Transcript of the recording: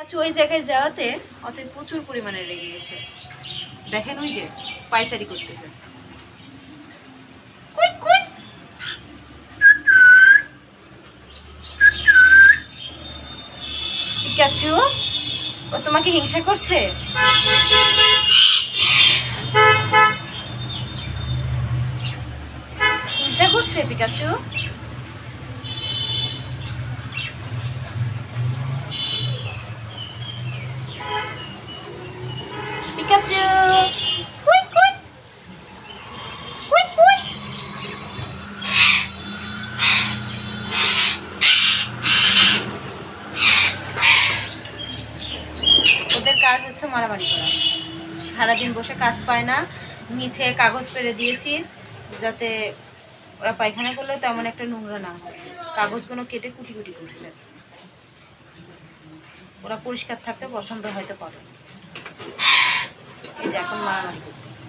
ওই জায়গায় যাওয়াতে অতএব প্রচুর পরিমাণে রেগে গেছে। দেখেন ওই যে পায়চারি করতেছে। পিকাচু, ও তোমাকে হিংসা করছে? হিংসা করছে পিকাচু? পিকাচু, কুই কুই কুই কুই। ওদের কাজ হচ্ছে মারামারি করা। সারাদিন বসে কাজ পায় না, নিচে কাগজ পেরে দিয়েছি যাতে ওরা পায়খানা করলেও তেমন একটা নোংরা না হয়। কাগজগুলো কেটে কুটি কুটি করছে। ওরা পরিষ্কার থাকতে পছন্দ হয়তো করে। এই যে এখন মারামারি করতেছে।